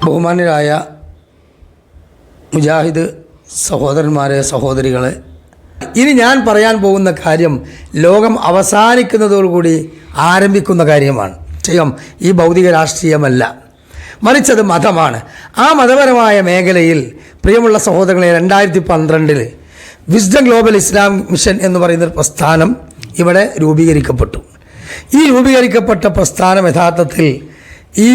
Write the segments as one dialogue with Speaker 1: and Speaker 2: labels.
Speaker 1: ബഹുമാന്യരായ മുജാഹിദ് സഹോദരന്മാരെ, സഹോദരികളെ, ഇനി ഞാൻ പറയാൻ പോകുന്ന കാര്യം ലോകം അവസാനിക്കുന്നതോടുകൂടി ആരംഭിക്കുന്ന കാര്യമാണ്. ഈ ഭൗതിക രാഷ്ട്രീയമല്ല, മറിച്ചത് മതമാണ്. ആ മതപരമായ മേഖലയിൽ പ്രിയമുള്ള സഹോദരങ്ങളെ, 2012 വിസ്ഡം ഗ്ലോബൽ ഇസ്ലാം മിഷൻ എന്ന് പറയുന്നൊരു പ്രസ്ഥാനം ഇവിടെ രൂപീകരിക്കപ്പെട്ടു. ഈ രൂപീകരിക്കപ്പെട്ട പ്രസ്ഥാനം യഥാർത്ഥത്തിൽ ഈ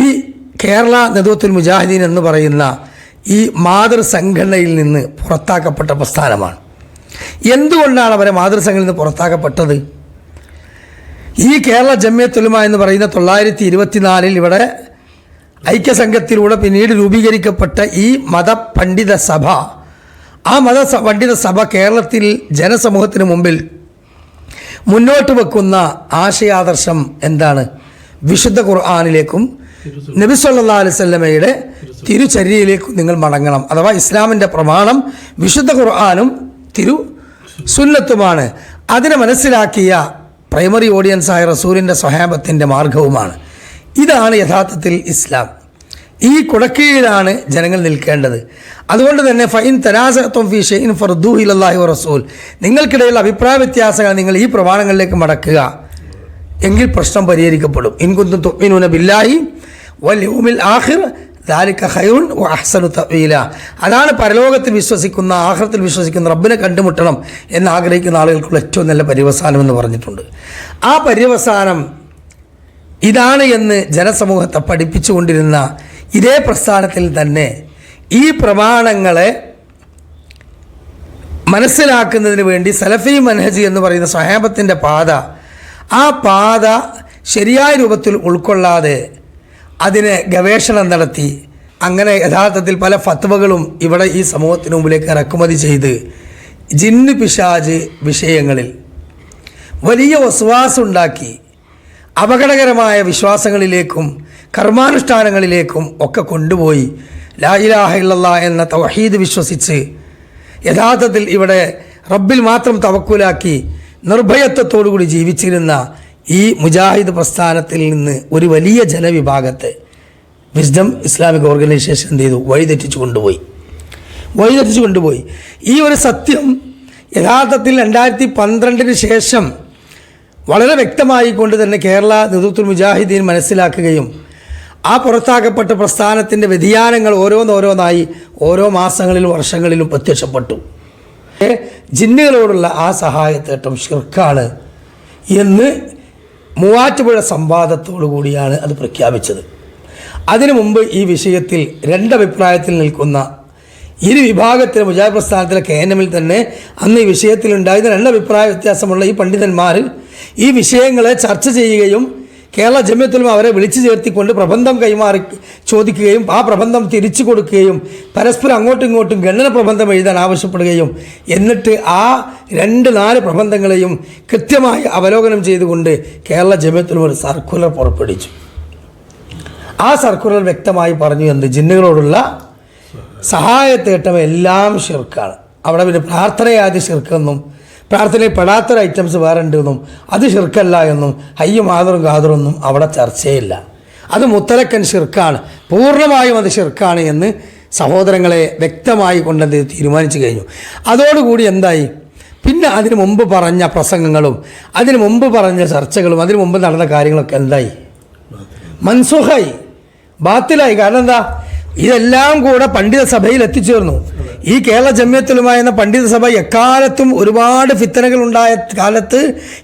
Speaker 1: കേരള നദവത്തുൽ മുജാഹിദീൻ എന്ന് പറയുന്ന ഈ മാതൃസംഘടനയിൽ നിന്ന് പുറത്താക്കപ്പെട്ട പ്രസ്ഥാനമാണ്. എന്തുകൊണ്ടാണ് അവരെ മാതൃസംഘടനയിൽ നിന്ന് പുറത്താക്കപ്പെട്ടത്? ഈ കേരള ജമിയത്തുൽ ഉലമ എന്ന് പറയുന്ന 924 ഇവിടെ ഐക്യസംഘത്തിലൂടെ പിന്നീട് രൂപീകരിക്കപ്പെട്ട ഈ മതപണ്ഡിത സഭ, ആ പണ്ഡിത സഭ കേരളത്തിൽ ജനസമൂഹത്തിന് മുമ്പിൽ മുന്നോട്ട് വെക്കുന്ന ആശയാദർശം എന്താണ്? വിശുദ്ധ ഖുർആനിലേക്കും നബി സല്ലല്ലാഹു അലൈഹി വസല്ലമയുടെ തിരുചര്യയിലേക്കും നിങ്ങൾ മടങ്ങണം. അഥവാ ഇസ്ലാമിൻ്റെ പ്രമാണം വിശുദ്ധ ഖുർആനും തിരു സുന്നത്തുമാണ്. അതിനെ മനസ്സിലാക്കിയ പ്രൈമറി ഓഡിയൻസായ റസൂലിൻ്റെ സ്വഹാബത്തിൻ്റെ മാർഗവുമാണ്. ഇതാണ് യഥാർത്ഥത്തിൽ ഇസ്ലാം. ഈ കുടക്കീഴിലാണ് ജനങ്ങൾ നിൽക്കേണ്ടത്. അതുകൊണ്ട് തന്നെ ഫൈൻ തനാസഅതും ഫീ ഷൈഇൻ ഫർദൂഹു ഇലല്ലാഹി വറസൂൽ, നിങ്ങൾക്കിടയിൽ അഭിപ്രായ വ്യത്യാസങ്ങൾ നിങ്ങൾ ഈ പ്രമാണങ്ങളിലേക്ക് മടക്കുക എങ്കിൽ പ്രശ്നം പരിഹരിക്കപ്പെടും. ഇൻ കുന്തും തുഅ്മിനൂന ബില്ലാഹി വൽ യൗമിൽ ആഖിർ ദാലിക ഖൈറുൻ വ അഹ്സനു തഅ്വീല. അതാണ് പരലോകത്തിൽ വിശ്വസിക്കുന്ന, ആഖിറത്തിൽ വിശ്വസിക്കുന്ന, റബ്ബിനെ കണ്ടുമുട്ടണം എന്ന് ആഗ്രഹിക്കുന്ന ആളുകൾക്കുള്ള ഏറ്റവും നല്ല പര്യവസാനം എന്ന് പറഞ്ഞിട്ടുണ്ട്. ആ പര്യവസാനം ഇതാണ് എന്ന് ജനസമൂഹത്തെ പഠിപ്പിച്ചുകൊണ്ടിരുന്ന ഇതേ പ്രസ്ഥാനത്തിൽ തന്നെ ഈ പ്രമാണങ്ങളെ മനസ്സിലാക്കുന്നതിന് വേണ്ടി സലഫി മൻഹജ് എന്ന് പറയുന്ന സ്വഹാബത്തിൻ്റെ പാത, ആ പാത ശരിയായ രൂപത്തിൽ ഉൾക്കൊള്ളാതെ അതിനെ ഗവേഷണം നടത്തി അങ്ങനെ യഥാർത്ഥത്തിൽ പല ഫത്വകളും ഇവിടെ ഈ സമൂഹത്തിന് മുമ്പിലേക്ക് ഇറക്കുമതി ചെയ്ത് ജിന്ന് പിശാജ് വിഷയങ്ങളിൽ വലിയ വസ്വാസുണ്ടാക്കി അപകടകരമായ വിശ്വാസങ്ങളിലേക്കും കർമാനുഷ്ഠാനങ്ങളിലേക്കും ഒക്കെ കൊണ്ടുപോയി ലാ ഇലാഹ ഇല്ലല്ലാഹ് എന്ന തൗഹീദ് വിശ്വസിച്ച് യഥാർത്ഥത്തിൽ ഇവിടെ റബ്ബിൽ മാത്രം തവക്കുലാക്കി നിർഭയത്വത്തോടുകൂടി ജീവിച്ചിരുന്ന ഈ മുജാഹിദ് പ്രസ്ഥാനത്തിൽ നിന്ന് ഒരു വലിയ ജനവിഭാഗത്തെ വിസ്ഡം ഇസ്ലാമിക് ഓർഗനൈസേഷൻ എന്ത് ചെയ്തു? വഴിതെറ്റിച്ചു കൊണ്ടുപോയി. ഈ ഒരു സത്യം യഥാർത്ഥത്തിൽ 2012 ശേഷം വളരെ വ്യക്തമായിക്കൊണ്ട് തന്നെ കേരള നദവത്തുൽ മുജാഹിദീൻ മനസ്സിലാക്കുകയും ആ പുറത്താക്കപ്പെട്ട പ്രസ്ഥാനത്തിൻ്റെ വ്യതിയാനങ്ങൾ ഓരോന്നോരോന്നായി ഓരോ മാസങ്ങളിലും വർഷങ്ങളിലും പ്രത്യക്ഷപ്പെട്ടു. ജിന്നുകളോടുള്ള ആ സഹായത്തേട്ടം ശിർക്കാണ് എന്ന് മൂവാറ്റുപുഴ സംവാദത്തോടു കൂടിയാണ് അത് പ്രഖ്യാപിച്ചത്. അതിനു മുമ്പ് ഈ വിഷയത്തിൽ രണ്ടഭിപ്രായത്തിൽ നിൽക്കുന്ന ഇരു വിഭാഗത്തിലെ മുജാഹിദ് പ്രസ്ഥാനത്തിലെ KNM തന്നെ അന്ന് ഈ വിഷയത്തിലുണ്ടായിരുന്ന രണ്ടഭിപ്രായ വ്യത്യാസമുള്ള ഈ പണ്ഡിതന്മാർ ഈ വിഷയങ്ങളെ ചർച്ച ചെയ്യുകയും കേരള ജമിയത്തുൽ ഉലമ അവരെ വിളിച്ചു ചേർത്തിക്കൊണ്ട് പ്രബന്ധം കൈമാറി ചോദിക്കുകയും ആ പ്രബന്ധം തിരിച്ചു കൊടുക്കുകയും പരസ്പരം അങ്ങോട്ടും ഇങ്ങോട്ടും ഗണന പ്രബന്ധം എഴുതാൻ ആവശ്യപ്പെടുകയും എന്നിട്ട് ആ 2-4 പ്രബന്ധങ്ങളെയും കൃത്യമായി അവലോകനം ചെയ്തുകൊണ്ട് കേരള ജമിയത്തുൽ ഉലമ ഒരു സർക്കുലർ പുറപ്പെടുവിച്ചു. ആ സർക്കുലർ വ്യക്തമായി പറഞ്ഞു എന്ത്? ജിന്നുകളോടുള്ള സഹായത്തേട്ടം എല്ലാം ശിർക്കാണ്. അവിടെ പിന്നെ പ്രാർത്ഥനയാദ്യ ശിർക്കെന്നും പ്രാർത്ഥനയിൽ പെടാത്തൊരു ഐറ്റംസ് വേറെ ഉണ്ടെന്നും അത് ശിർക്കല്ല എന്നും ഹയ്യും ആദറും ഖാദറൊന്നും അവിടെ ചർച്ചയില്ല. അത് മുത്തലക്കൻ ശിർക്കാണ്, പൂർണ്ണമായും അത് ശിർക്കാണ് എന്ന് സഹോദരങ്ങളെ വ്യക്തമായി കൊണ്ടത് തീരുമാനിച്ചു കഴിഞ്ഞു. അതോടുകൂടി എന്തായി? പിന്നെ അതിനു മുമ്പ് പറഞ്ഞ പ്രസംഗങ്ങളും അതിനു മുമ്പ് പറഞ്ഞ ചർച്ചകളും അതിനു മുമ്പ് നടന്ന കാര്യങ്ങളൊക്കെ എന്തായി? മൻസൂഖായി, ബാത്തിലായി. കാരണം എന്താ? ഇതെല്ലാം കൂടെ പണ്ഡിത സഭയിൽ എത്തിച്ചേർന്നു. ഈ കേരള ജമിയത്തുൽ ഉലമ എന്ന പണ്ഡിത സഭ എക്കാലത്തും ഒരുപാട് ഫിത്തനകൾ ഉണ്ടായ കാലത്ത്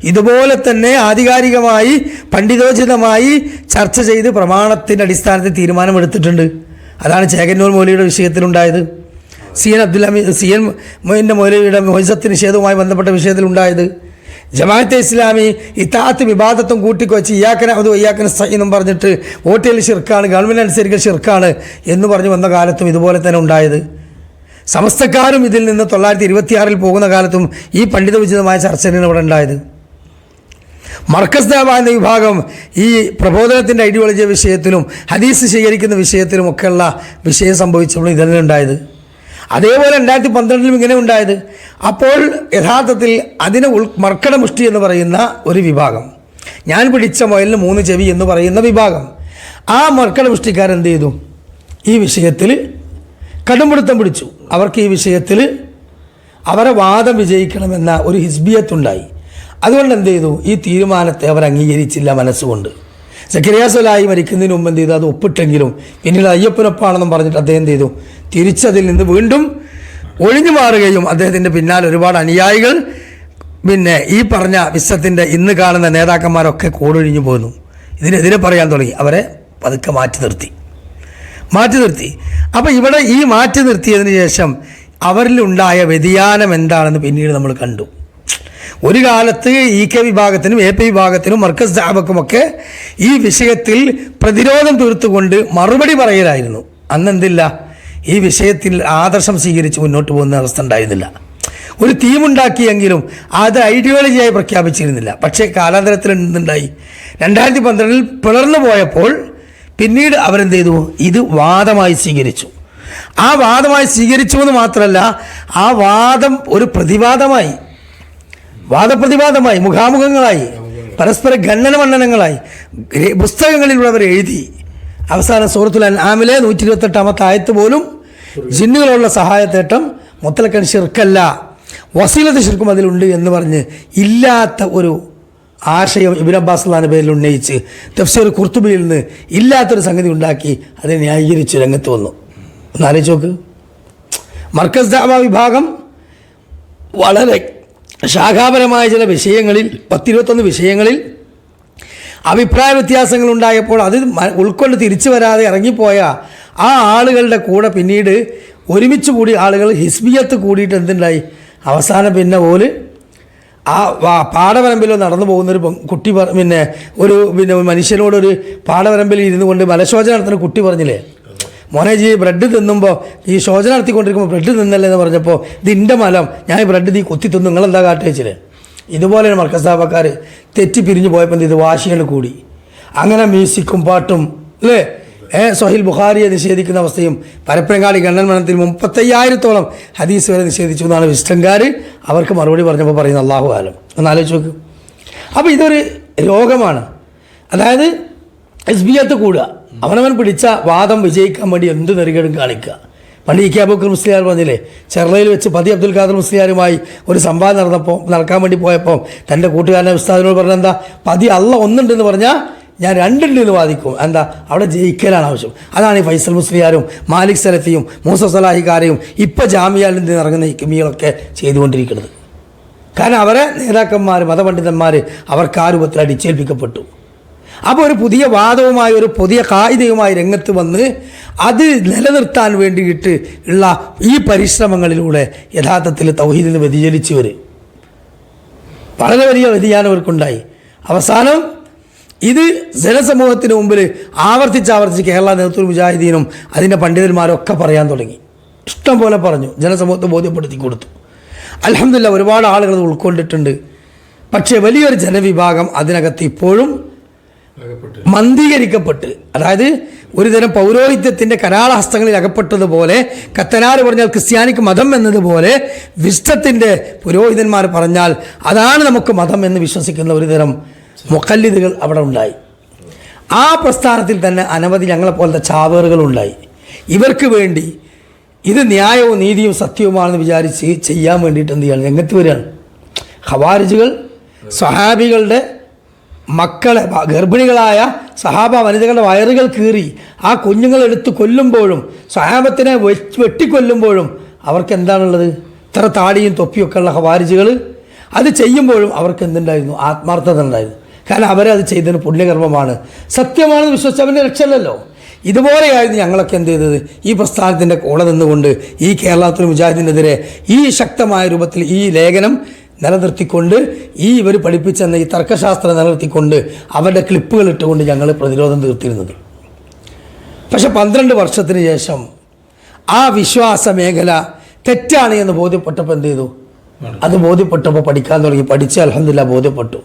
Speaker 1: ഇതുപോലെ തന്നെ ആധികാരികമായി പണ്ഡിതോചിതമായി ചർച്ച ചെയ്ത് പ്രമാണത്തിൻ്റെ അടിസ്ഥാനത്തിൽ തീരുമാനമെടുത്തിട്ടുണ്ട്. അതാണ് ചേകന്നൂർ മൗലവിയുടെ വിഷയത്തിലുണ്ടായത്, CN മൗലവിയുടെ മോചിസത്ത് നിഷേധവുമായി ബന്ധപ്പെട്ട വിഷയത്തിലുണ്ടായത്, ജമാഅത്തെ ഇസ്ലാമി ഇത്താഅത്ത് വിവാദത്തും കൂട്ടിക്കൊച്ച് ഇയ്യാക്കന അത് ഇയ്യാക്കന എന്നും പറഞ്ഞിട്ട് വോട്ടിൽ ശിർക്കാണ്, ഗവൺമെൻറ് അനുസരിക്കൽ ശിർക്കാണ് എന്ന് പറഞ്ഞു വന്ന കാലത്തും ഇതുപോലെ തന്നെ ഉണ്ടായത്. സമസ്തക്കാരും ഇതിൽ നിന്ന് 926 പോകുന്ന കാലത്തും ഈ പണ്ഡിതോചിതമായ ചർച്ചയാണ് ഇവിടെ ഉണ്ടായത്. മർക്കസ് ദഅവ എന്ന വിഭാഗം ഈ പ്രബോധനത്തിൻ്റെ ഐഡിയോളജി വിഷയത്തിലും ഹദീസ് സ്വീകരിക്കുന്ന വിഷയത്തിലുമൊക്കെയുള്ള വിഷയം സംഭവിച്ചപ്പോൾ ഇതന്നെ ഉണ്ടായത്. അതേപോലെ 2012 ഇങ്ങനെ ഉണ്ടായത്. അപ്പോൾ യഥാർത്ഥത്തിൽ അതിനെ മർക്കടമുഷ്ടി എന്ന് പറയുന്ന ഒരു വിഭാഗം, ഞാൻ പിടിച്ച മുയലിന് 3 ചെവി എന്ന് പറയുന്ന വിഭാഗം, ആ മർക്കടമുഷ്ടിക്കാരെന്ത് ചെയ്തു? ഈ വിഷയത്തിൽ കടുംപിടുത്തം പിടിച്ചു. അവർക്ക് ഈ വിഷയത്തിൽ അവരെ വാദം വിജയിക്കണമെന്ന ഒരു ഹിസ്ബിയത്തുണ്ടായി. അതുകൊണ്ട് എന്ത് ചെയ്തു, ഈ തീരുമാനത്തെ അവർ അംഗീകരിച്ചില്ല മനസ്സുകൊണ്ട്. സക്കരിയ സ്വലാഹി മരിക്കുന്നതിന് മുമ്പ് എന്ത് ചെയ്തു, അത് ഒപ്പിട്ടെങ്കിലും പിന്നീട് അയ്യപ്പനൊപ്പാണെന്നും പറഞ്ഞിട്ട് അദ്ദേഹം എന്ത് ചെയ്തു, തിരിച്ചതിൽ നിന്ന് വീണ്ടും ഒഴിഞ്ഞു മാറുകയും അദ്ദേഹത്തിൻ്റെ പിന്നാലെ ഒരുപാട് അനുയായികൾ പിന്നെ ഈ പറഞ്ഞ വിശ്വത്തിൻ്റെ ഇന്ന് കാണുന്ന നേതാക്കന്മാരൊക്കെ കോടൊഴിഞ്ഞു പോന്നു. ഇതിനെതിരെ പറയാൻ തുടങ്ങി. അവരെ പതുക്കെ മാറ്റി നിർത്തി. അപ്പോൾ ഇവിടെ ഈ മാറ്റി നിർത്തിയതിന് ശേഷം അവരിലുണ്ടായ വ്യതിയാനം എന്താണെന്ന് പിന്നീട് നമ്മൾ കണ്ടു. ഒരു കാലത്ത് EK വിഭാഗത്തിനും AP വിഭാഗത്തിനും മർക്കസ് ദഅവക്കുമൊക്കെ ഈ വിഷയത്തിൽ പ്രതിരോധം തീർത്തുകൊണ്ട് മറുപടി പറയലായിരുന്നു. അന്നെന്തില്ല, ഈ വിഷയത്തിൽ ആദർശം സ്വീകരിച്ച് മുന്നോട്ട് പോകുന്ന അവസ്ഥ ഉണ്ടായിരുന്നില്ല. ഒരു തീമുണ്ടാക്കിയെങ്കിലും അത് ഐഡിയോളജിയായി പ്രഖ്യാപിച്ചിരുന്നില്ല. പക്ഷേ കാലാന്തരത്തിൽ എന്തുണ്ടായി, 2012 പിളർന്നു പോയപ്പോൾ പിന്നീട് അവരെന്ത് ചെയ്തു, ഇത് വാദമായി സ്വീകരിച്ചു. ആ വാദമായി സ്വീകരിച്ചു എന്ന് മാത്രമല്ല, ആ വാദം ഒരു പ്രതിവാദമായി, വാദപ്രതിവാദമായി, മുഖാമുഖങ്ങളായി, പരസ്പര ഖണ്ഡന മണ്ഡനങ്ങളായി പുസ്തകങ്ങളിലൂടെ അവർ എഴുതി. അവസാനം സൂറത്തുൽ അൻആമിലെ 128 ആയത്ത് പോലും ജിന്നുകളുള്ള സഹായത്തേട്ടം മുത്തലക്കൻ ഷിർക്കല്ല, വസീലത്ത് ഷിർക്കും അതിലുണ്ട് എന്ന് പറഞ്ഞ് ഇല്ലാത്ത ഒരു ആശയം ഇബ്നു അബ്ബാസ് അള്ളാഹിൻ്റെ പേരിൽ ഉന്നയിച്ച് തഫ്സീർ ഖുർത്തുബിയിൽ നിന്ന് ഇല്ലാത്തൊരു സംഗതി ഉണ്ടാക്കി അതിനെ ന്യായീകരിച്ച് രംഗത്ത് വന്നു. ഒന്ന് ആലോചിച്ച് നോക്ക്. മർക്കസ് ദഅവ വിഭാഗം വളരെ ശാഖാപരമായ ചില വിഷയങ്ങളിൽ 10-21 വിഷയങ്ങളിൽ അഭിപ്രായ വ്യത്യാസങ്ങൾ ഉണ്ടായപ്പോൾ അത് ഉൾക്കൊണ്ട് തിരിച്ചു വരാതെ ഇറങ്ങിപ്പോയ ആ ആളുകളുടെ കൂടെ പിന്നീട് ഒരുമിച്ച് കൂടി ആളുകൾ ഹിസ്ബിയത്ത് കൂടിയിട്ട് എന്തുണ്ടായി, അവസാനം പിന്നെ പോലും ആ പാടവരമ്പിലോ നടന്നു പോകുന്നൊരു കുട്ടി ഒരു മനുഷ്യനോടൊരു പാടവരമ്പിൽ ഇരുന്നു കൊണ്ട് മലശോചന നടത്തുന്ന കുട്ടി പറഞ്ഞില്ലേ, മോനെ ജി ബ്രെഡ് തിന്നുമ്പോൾ ഈ ശോചന നടത്തിക്കൊണ്ടിരിക്കുമ്പോൾ ബ്രെഡ് തിന്നല്ലേ എന്ന് പറഞ്ഞപ്പോൾ ഇതിൻ്റെ മലം, ഞാൻ ഈ ബ്രെഡ് നീ കുത്തി തിന്നു, നിങ്ങളെന്താ കാട്ടുവെച്ചില്ലേ. ഇതുപോലെ മർക്കസ് ദഅവക്കാർ തെറ്റി പിരിഞ്ഞു പോയപ്പോൾ ഇത് വാശികൾ കൂടി. അങ്ങനെ മ്യൂസിക്കും പാട്ടും അല്ലേ, സ്വഹീൽ ബുഖാരിയെ നിഷേധിക്കുന്ന അവസ്ഥയും പരപ്പനങ്ങാടി ഗണ്ണൻ മരണത്തിൽ 35,000-ഓളം ഹദീസ് വരെ നിഷേധിച്ചു എന്നാണ് വിസ്റ്റംകാർ അവർക്ക് മറുപടി പറഞ്ഞപ്പോൾ പറയുന്നത്. അല്ലാഹു ആലം. ഒന്ന് ആലോചിച്ച് നോക്ക്. അപ്പോൾ ഇതൊരു രോഗമാണ്. അതായത് ഹിസ്ബിയത്ത് കൂടുക, അവനവൻ പിടിച്ച വാദം വിജയിക്കാൻ വേണ്ടി എന്ത് നെറുകേടും കാണിക്കുക. പണ്ട് EK അബൂബക്കർ മുസ്ലിയാർ പറഞ്ഞില്ലേ, ചെർളയിൽ വെച്ച് പതി അബ്ദുൽ ഖാദർ മുസ്ലിയാരുമായി ഒരു സംവാദം നടക്കാൻ വേണ്ടി പോയപ്പോൾ തൻ്റെ കൂട്ടുകാരനെ ഉസ്താദിനോട് പറഞ്ഞെന്താ, പതി അള്ള ഒന്നുണ്ടെന്ന് പറഞ്ഞാൽ ഞാൻ രണ്ടുണ്ട് എന്ന് വാദിക്കും. എന്താ, അവിടെ ജയിക്കലാണ് ആവശ്യം. അതാണ് ഈ ഫൈസൽ മുസ്ലിയാരും മാലിക് സലഫിയും മൂസ സലാഹിക്കാരെയും ഇപ്പം ജാമിയയിൽ നിന്ന് ഇറങ്ങുന്ന ഇക്മികളൊക്കെ ചെയ്തുകൊണ്ടിരിക്കുന്നത്. കാരണം അവരെ നേതാക്കന്മാർ, മതപണ്ഡിതന്മാർ അവർക്ക് ആ രൂപത്തിൽ അടിച്ചേൽപ്പിക്കപ്പെട്ടു. അപ്പോൾ ഒരു പുതിയ വാദവുമായി, ഒരു പുതിയ കായികയുമായി രംഗത്ത് വന്ന് അത് നിലനിർത്താൻ വേണ്ടിയിട്ട് ഉള്ള ഈ പരിശ്രമങ്ങളിലൂടെ യഥാർത്ഥത്തിൽ തൗഹീദിൽ നിന്ന് വ്യതിചലിച്ചവർ വളരെ വലിയ വ്യതിയാനം അവർക്കുണ്ടായി. അവസാനം ഇത് ജനസമൂഹത്തിന് മുമ്പിൽ ആവർത്തിച്ച് കേരള നേതൃത്വ മുജാഹിദീനും അതിൻ്റെ പണ്ഡിതന്മാരൊക്കെ പറയാൻ തുടങ്ങി. ഇഷ്ടം പോലെ പറഞ്ഞു, ജനസമൂഹത്തെ ബോധ്യപ്പെടുത്തി കൊടുത്തു. അൽഹംദുലില്ലാഹ് ഒരുപാട് ആളുകൾ അത് ഉൾക്കൊണ്ടിട്ടുണ്ട്. പക്ഷേ വലിയൊരു ജനവിഭാഗം അതിനകത്ത് ഇപ്പോഴും മന്ദീകരിക്കപ്പെട്ട്, അതായത് ഒരുതരം പൗരോഹിത്യത്തിൻ്റെ കരാളഹസ്തങ്ങളിൽ അകപ്പെട്ടതുപോലെ, കത്തനാർ പറഞ്ഞാൽ ക്രിസ്ത്യാനിക്ക് മതം എന്നതുപോലെ വിശ്വത്തിൻ്റെ പുരോഹിതന്മാർ പറഞ്ഞാൽ അതാണ് നമുക്ക് മതം എന്ന് വിശ്വസിക്കുന്ന ഒരുതരം മുഖല്ലിദുകൾ അവിടെ ഉണ്ടായി. ആ പ്രസ്ഥാനത്തിൽ തന്നെ അനവധി ഞങ്ങളെപ്പോലത്തെ ചാവേറുകളുണ്ടായി. ഇവർക്ക് വേണ്ടി ഇത് ന്യായവും നീതിയും സത്യവുമാണെന്ന് വിചാരിച്ച് ചെയ്യാൻ വേണ്ടിയിട്ട് എന്ത് ചെയ്യണം, രംഗത്ത് വരികയാണ്. ഖവാരിജുകൾ സ്വഹാബികളുടെ മക്കളെ, ഗർഭിണികളായ സഹാബ വനിതകളുടെ വയറുകൾ കീറി ആ കുഞ്ഞുങ്ങളെടുത്ത് കൊല്ലുമ്പോഴും സ്വഹാബത്തിനെ വെട്ടിക്കൊല്ലുമ്പോഴും അവർക്ക് എന്താണുള്ളത്, ഇത്ര താടിയും തൊപ്പിയൊക്കെ ഉള്ള ഖവാരിജുകൾ അത് ചെയ്യുമ്പോഴും അവർക്ക് എന്തുണ്ടായിരുന്നു, ആത്മാർത്ഥത ഉണ്ടായിരുന്നു. കാരണം അവരത് ചെയ്തതിന് പുണ്യകർമ്മമാണ്, സത്യമാണെന്ന് വിശ്വസിച്ച് അവൻ്റെ രക്ഷയല്ലല്ലോ. ഇതുപോലെയായിരുന്നു ഞങ്ങളൊക്കെ എന്ത് ചെയ്തത്, ഈ പ്രസ്ഥാനത്തിൻ്റെ കൂടെ നിന്നുകൊണ്ട് ഈ കേരളത്തിൽ മുജാഹിദിനെതിരെ ഈ ശക്തമായ രൂപത്തിൽ ഈ ലേഖനം നിലനിർത്തിക്കൊണ്ട്, ഈ ഇവർ പഠിപ്പിച്ചെന്ന ഈ തർക്കശാസ്ത്രം നിലനിർത്തിക്കൊണ്ട് അവരുടെ ക്ലിപ്പുകൾ ഇട്ടുകൊണ്ട് ഞങ്ങൾ പ്രതിരോധം തീർത്തിരുന്നത്. പക്ഷെ 12 വർഷത്തിന് ശേഷം ആ വിശ്വാസ മേഖല തെറ്റാണ് എന്ന് ബോധ്യപ്പെട്ടപ്പോൾ എന്ത് ചെയ്തു, അത് ബോധ്യപ്പെട്ടപ്പോൾ പഠിക്കാൻ തുടങ്ങി. പഠിച്ച് അൽഹംദുലില്ലാഹ് ബോധ്യപ്പെട്ടു.